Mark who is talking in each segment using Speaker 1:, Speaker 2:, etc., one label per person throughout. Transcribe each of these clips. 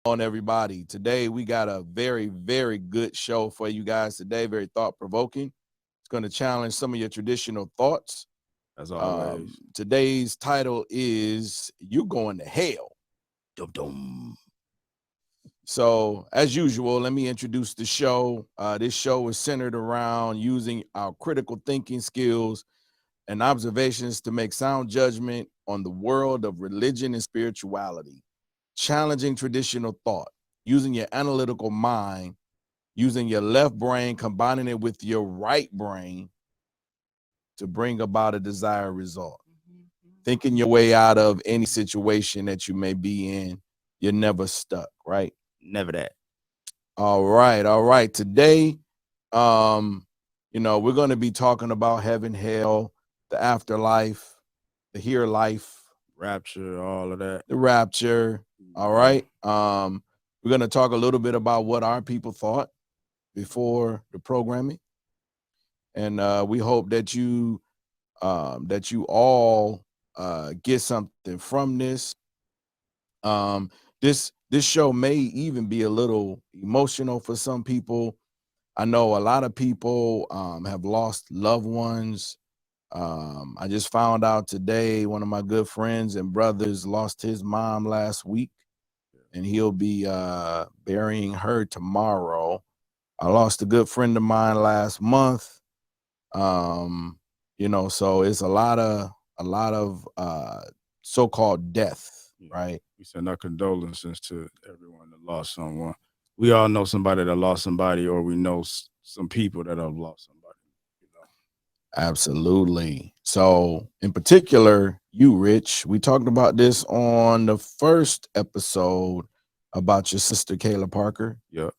Speaker 1: on, everybody? Today we got a very good show for you guys today. Very thought-provoking. It's going to challenge some of your traditional thoughts.
Speaker 2: As always.
Speaker 1: Today's title is "You Going to Hell."
Speaker 2: Dum dum.
Speaker 1: So, as usual, let me introduce the show. This show is centered around using our critical thinking skills and observations to make sound judgment on the world of religion and spirituality, challenging traditional thought, using your analytical mind, using your left brain, combining it with your right brain to bring about a desired result. Thinking your way out of any situation that you may be in, you're never stuck, right?
Speaker 2: Never that.
Speaker 1: All right. Today, we're going to be talking about heaven, hell, the afterlife, the here life,
Speaker 2: Rapture, all of that.
Speaker 1: the rapture. All right. We're going to talk a little bit about what our people thought before the programming, and we hope that you all get something from this. This show may even be a little emotional for some people. I know a lot of people have lost loved ones. I just found out today one of my good friends and brothers lost his mom last week, and he'll be burying her tomorrow. I lost a good friend of mine last month. So it's a lot of so-called death, right?
Speaker 2: We send our condolences to everyone that lost someone. We all know somebody that lost somebody, or we know some people that have lost somebody.
Speaker 1: Absolutely. So in particular, you, Rich, we talked about this on the first episode about your sister, Kayla Parker.
Speaker 2: Yep.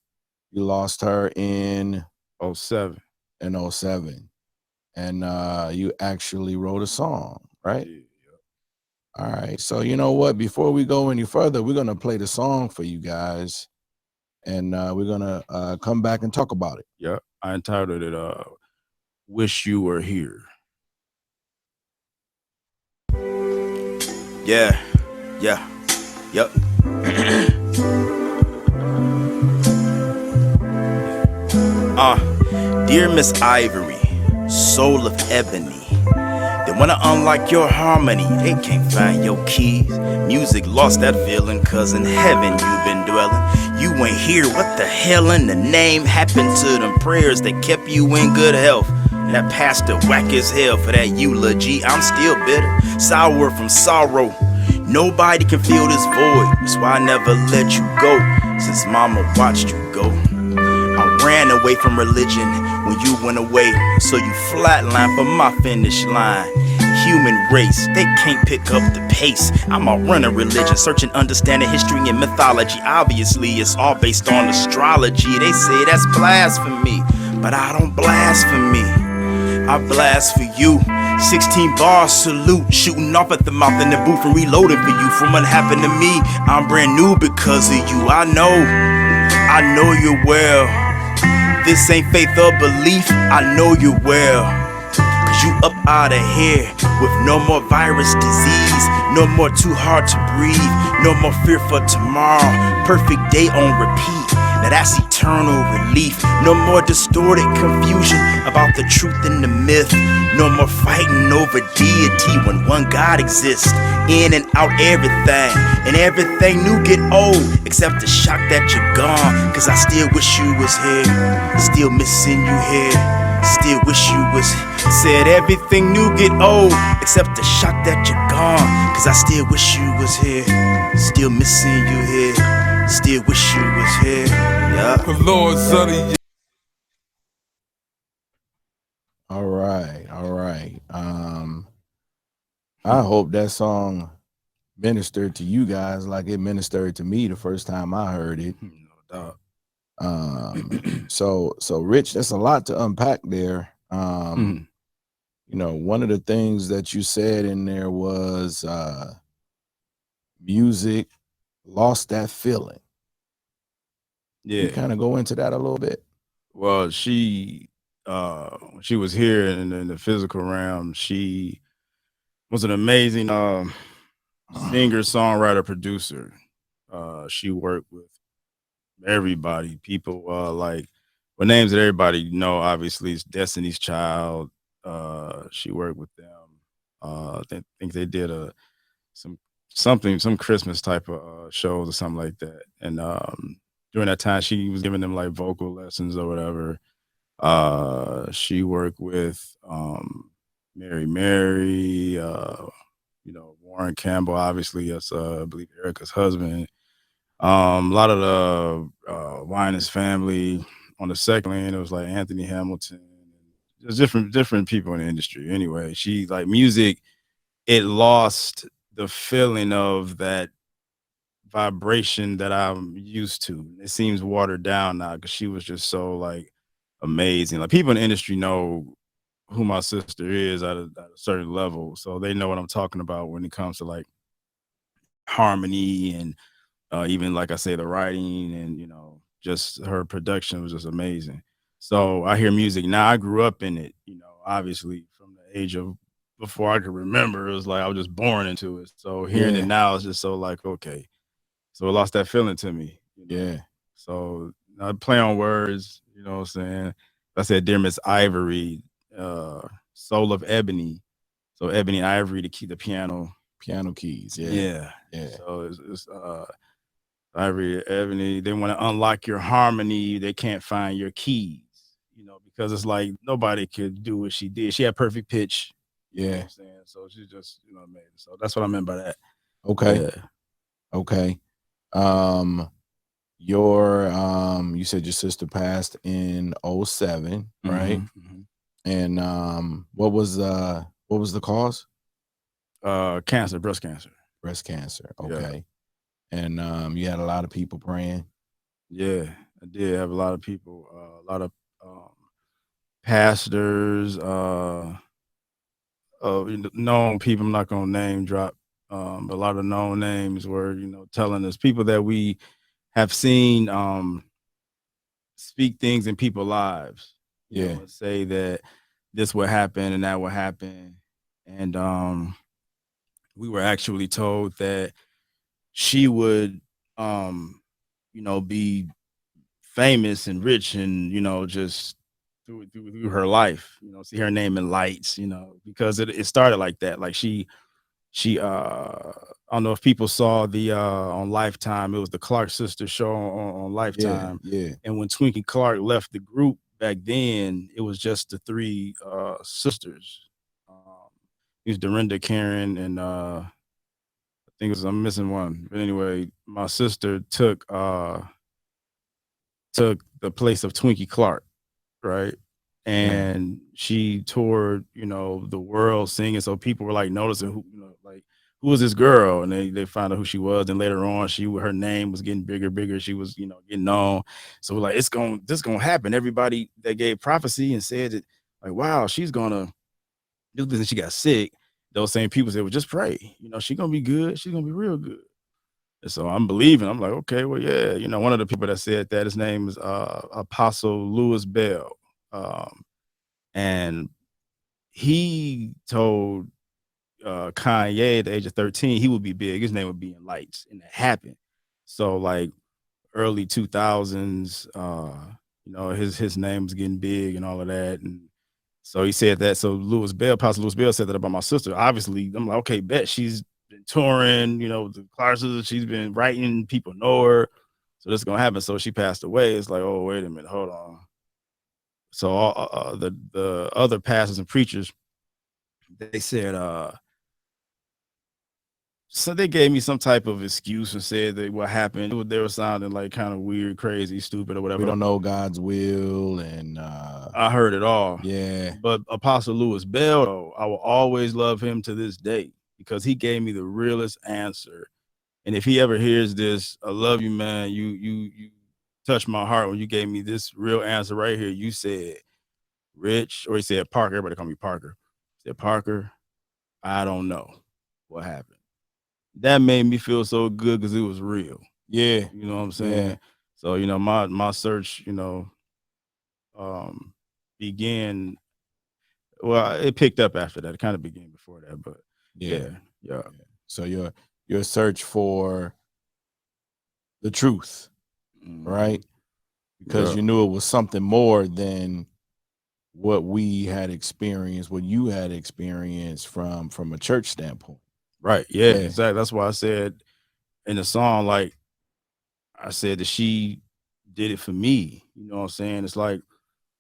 Speaker 1: You lost her in
Speaker 2: 07.
Speaker 1: In 07. And you actually wrote a song, right?
Speaker 2: Yeah.
Speaker 1: All right. So you know what? Before we go any further, we're going to play the song for you guys. And we're going to come back and talk about it.
Speaker 2: Yeah. I entitled it Wish You Were Here.
Speaker 3: Yeah. Yep. Dear Miss Ivory, soul of ebony, they wanna unlock your harmony, they can't find your keys. Music lost that feeling, cause in heaven you've been dwelling. You ain't here, what the hell in the name happened to them prayers that kept you in good health? That pastor whack as hell for that eulogy. I'm still bitter, sour from sorrow. Nobody can fill this void, that's why I never let you go. Since mama watched you go, I ran away from religion when you went away, so you flatlined for my finish line. Human race, they can't pick up the pace. I'm a running religion, searching, understanding history and mythology. Obviously, it's all based on astrology. They say that's blasphemy, but I don't blaspheme. I blast for you. 16 bars salute, shooting off at the mouth in the booth and reloading for you. From what happened to me, I'm brand new because of you. I know you well. This ain't faith or belief, I know you well. Cause you up out of here with no more virus disease, no more too hard to breathe, no more fear for tomorrow. Perfect day on repeat, now that's eternal relief. No more distorted confusion about the truth and the myth. No more fighting over deity when one God exists. In and out everything, and everything new get old, except the shock that you're gone. Cause I still wish you was here, still missing you here. Still wish you was. Said everything new get old, except the shock that you're gone. Cause I still wish you was here, still missing you here. Still wish you was here. Yeah.
Speaker 1: All right. I hope that song ministered to you guys like it ministered to me the first time I heard it.
Speaker 2: No doubt.
Speaker 1: So Rich, that's a lot to unpack there. One of the things that you said in there was music lost that feeling.
Speaker 2: Yeah.
Speaker 1: You kind of go into that a little bit.
Speaker 2: Well, she was here in the physical realm. She was an amazing singer, songwriter, producer. She worked with everybody, people like, well, names that everybody know. Obviously, it's Destiny's Child. She worked with them. They think they did some some Christmas type of shows or something like that. And during that time, she was giving them like vocal lessons or whatever. She worked with Mary, Warren Campbell, obviously, that's I believe Erica's husband. A lot of the Winans family. On the second end, it was like Anthony Hamilton. There's different people in the industry. Anyway, she like music. It lost the feeling of that vibration that I'm used to. It seems watered down now because she was just so like amazing. Like people in the industry know who my sister is at a certain level, so they know what I'm talking about when it comes to like harmony and even like I say, the writing and just her production was just amazing. So I hear music now. I grew up in it, obviously from the age of before I could remember. It was like I was just born into it. So hearing it now is just so like okay. So it lost that feeling to me.
Speaker 1: Yeah.
Speaker 2: So I play on words. You know what I'm saying? I said, "Dear Miss Ivory, Soul of Ebony." So ebony, ivory, to keep the piano
Speaker 1: keys.
Speaker 2: Yeah.
Speaker 1: Yeah.
Speaker 2: So it's Ivory, Ebony, they want to unlock your harmony. They can't find your keys, because it's like nobody could do what she did. She had perfect pitch. You know what I'm saying? So she's just, amazing. So that's what I meant by that.
Speaker 1: Okay.
Speaker 2: Yeah.
Speaker 1: Okay. You said your sister passed in 07, right?
Speaker 2: Mhm.
Speaker 1: And what was the cause?
Speaker 2: Cancer, breast cancer.
Speaker 1: Breast cancer.
Speaker 2: Yeah.
Speaker 1: Okay. And you had a lot of people praying.
Speaker 2: Yeah, I did have a lot of people, a lot of pastors, known people. I'm not gonna name drop, but a lot of known names were, telling us, people that we have seen speak things in people's lives. And say that this would happen and that would happen, and we were actually told that she would, be famous and rich and just through her life, see her name in lights, because it started like that. Like she I don't know if people saw the on Lifetime, it was the Clark sisters show on Lifetime.
Speaker 1: Yeah.
Speaker 2: And when Twinkie Clark left the group back then, it was just the three sisters. It was Dorinda, Karen, and I think I'm missing one. But anyway, my sister took the place of Twinkie Clark, right? And she toured, the world singing. So people were like noticing who was this girl, and they found out who she was. And later on, her name was getting bigger. She was, getting known. So we're like, this gonna happen. Everybody that gave prophecy and said that, like, wow, she's gonna do this, and she got sick. Those same people said, well, just pray. She's gonna be good. She's gonna be real good. And so I'm believing. I'm like, okay, well, yeah. One of the people that said that, his name is Apostle Louis Bell. And he told Kanye at the age of 13 he would be big. His name would be in lights, and that happened. So like early 2000s, his name was getting big and all of that. And so he said that. So Apostle Louis Bell said that about my sister. Obviously, I'm like, okay, bet she's been touring, the classes, she's been writing, people know her. So this is gonna happen. So she passed away. It's like, oh, wait a minute, hold on. So the other pastors and preachers, they said, so they gave me some type of excuse and said that what happened, they were sounding like kind of weird, crazy, stupid, or whatever.
Speaker 1: We don't know God's will, and
Speaker 2: I heard it all.
Speaker 1: Yeah.
Speaker 2: But Apostle Louis Bell, I will always love him to this day because he gave me the realest answer. And if he ever hears this, I love you, man. You touched my heart when you gave me this real answer right here. You said, Rich, or he said Parker. Everybody call me Parker. He said, Parker, I don't know what happened. That made me feel so good because it was real.
Speaker 1: Yeah.
Speaker 2: You know what I'm saying?
Speaker 1: Yeah.
Speaker 2: So, my search, began. Well, it picked up after that. It kind of began before that, but yeah.
Speaker 1: So your search for the truth. right? Because you knew it was something more than what we had experienced, what you had experienced from a church standpoint.
Speaker 2: Right. Yeah, exactly. That's why I said in the song, like I said that she did it for me. You know what I'm saying? It's like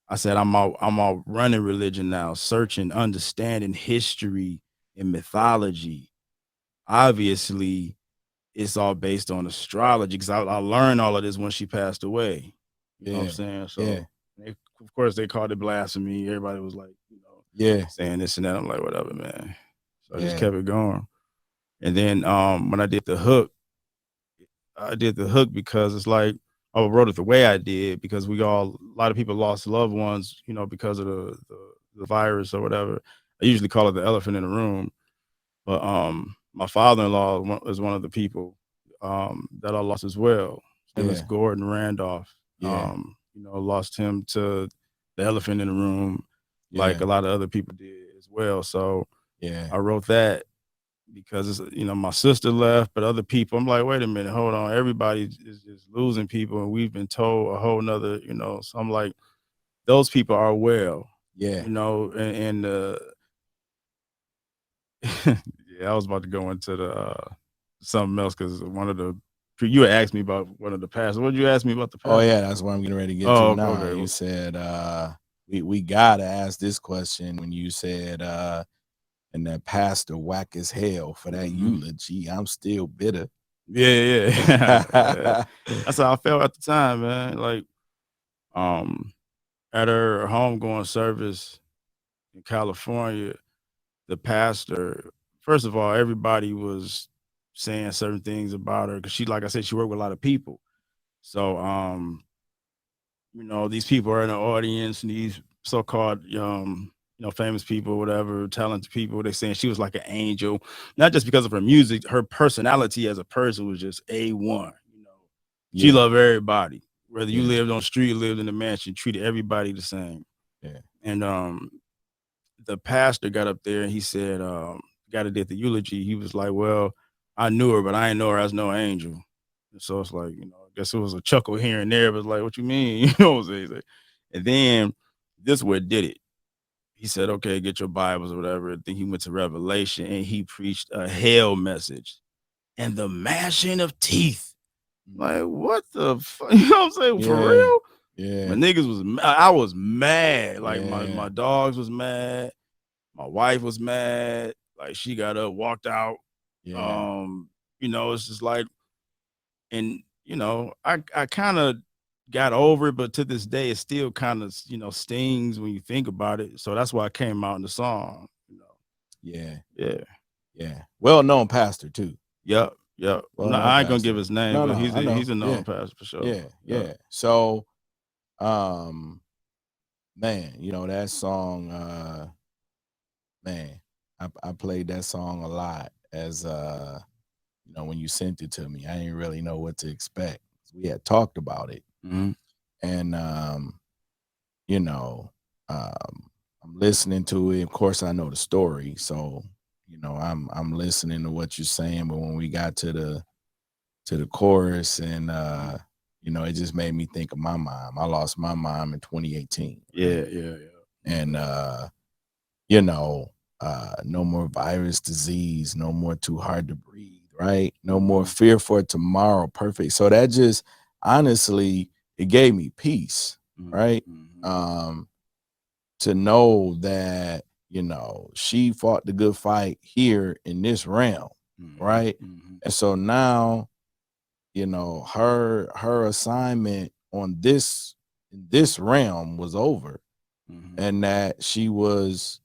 Speaker 2: I said, I'm out running religion now, searching, understanding history and mythology. Obviously, it's all based on astrology because I learned all of this when she passed away. You know what I'm saying? So of course they called it blasphemy. Everybody was like, saying this and that. I'm like, whatever, man. So I just kept it going. And then when I did the hook because it's like I wrote it the way I did because a lot of people lost loved ones, because of the virus or whatever. I usually call it the elephant in the room. But my father-in-law is one of the people that I lost as well. His name is Gordon Randolph. Lost him to the elephant in the room, like a lot of other people did as well. So I wrote that because it's, my sister left, but other people, I'm like, wait a minute, hold on. Everybody is just losing people, and we've been told a whole nother, so I'm like, those people are well. And I was about to go into the something else because you had asked me about one of the past. What did you ask me about the past?
Speaker 1: Oh yeah, that's what I'm getting ready to get to now. Okay. You said we gotta ask this question when you said and that pastor whack as hell for that eulogy. I'm still bitter.
Speaker 2: Yeah. That's how I felt at the time, man. Like at her homegoing service in California, the pastor, first of all, everybody was saying certain things about her because she, like I said, she worked with a lot of people. So these people are in the audience, and these so-called famous people, whatever, talented people, they're saying she was like an angel, not just because of her music, her personality as a person was just A1. She loved everybody, whether you lived on the street, lived in the mansion, treated everybody the same. And the pastor got up there and he said, got to did the eulogy. He was like, well, I knew her, but I didn't know her as no angel. And so it's like, I guess it was a chuckle here and there, but it's like, what you mean? You know what I'm saying? And then this is what did it. He said, okay, get your Bibles or whatever. Then he went to Revelation and he preached a hell message and the mashing of teeth. Like, what the fuck? You know what I'm saying? For real?
Speaker 1: Yeah.
Speaker 2: My niggas I was mad. Like my dogs was mad. My wife was mad. Like she got up, walked out. It's just like, and I kind of got over it, but to this day, it still kind of stings when you think about it. So that's why I came out in the song.
Speaker 1: Yeah.
Speaker 2: Well-known
Speaker 1: pastor too.
Speaker 2: Yep. I ain't gonna give his name, but he's a known pastor for sure.
Speaker 1: Yeah. So, man, that song, man, I played that song a lot as when you sent it to me. I didn't really know what to expect. We had talked about it. And I'm listening to it. Of course, I know the story, so I'm listening to what you're saying. But when we got to the chorus, and it just made me think of my mom. I lost my mom in 2018.
Speaker 2: Yeah.
Speaker 1: And no more virus disease, no more too hard to breathe, right? No more fear for tomorrow. Perfect. So that just honestly, it gave me peace, right? To know that, she fought the good fight here in this realm, right? And so now, her assignment on this realm was over, and that she was,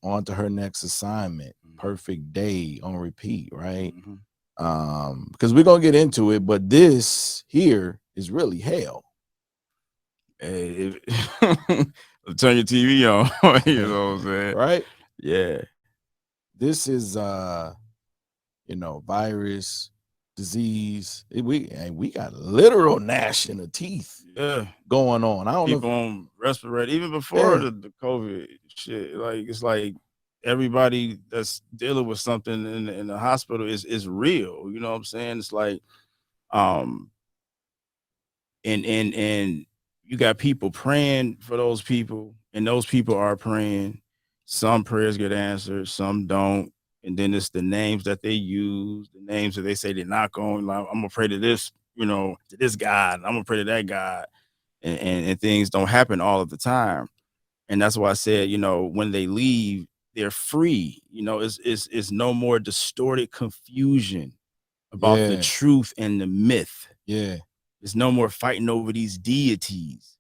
Speaker 1: on to her next assignment. Perfect day on repeat, right? Because we're gonna get into it, but this here is really hell.
Speaker 2: Hey, turn your TV on. You know what I'm saying?
Speaker 1: Right?
Speaker 2: Yeah.
Speaker 1: This is virus, disease. We got literal gnashing of teeth going on. I don't
Speaker 2: know. People on respirator, even before the COVID shit. Like it's like everybody that's dealing with something in the hospital is real. You know what I'm saying? It's like and you got people praying for those people, and those people are praying. Some prayers get answered, some don't. And then it's the names that they use, the names that they say they're not going. Like, I'm gonna pray to this, to this God, and I'm gonna pray to that God, and things don't happen all of the time. And that's why I said, when they leave, they're free. It's no more distorted confusion about the truth and the myth.
Speaker 1: Yeah.
Speaker 2: There's no more fighting over these deities.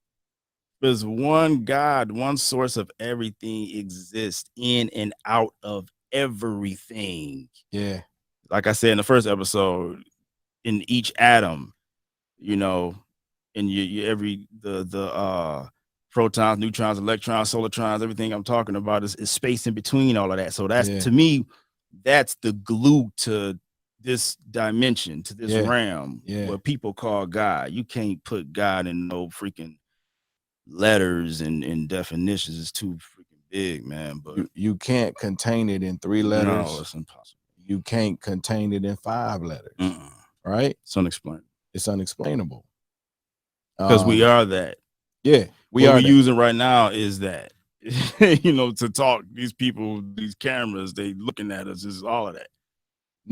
Speaker 2: There's one God, one source of everything exists in and out of everything.
Speaker 1: Yeah.
Speaker 2: Like I said in the first episode, in each atom, and the protons, neutrons, electrons, solartrons, everything I'm talking about is space in between all of that. So that's, to me, that's the glue to this dimension, to this realm, what people call God. You can't put God in no freaking letters and definitions. It's too freaking big, man. But
Speaker 1: you can't contain it in 3 letters.
Speaker 2: No, it's impossible.
Speaker 1: You can't contain it in 5 letters. Right?
Speaker 2: It's unexplainable.
Speaker 1: It's unexplainable.
Speaker 2: Because we are that.
Speaker 1: Yeah.
Speaker 2: What we're using right now is that. To talk, these people, these cameras, they looking at us, is all of that.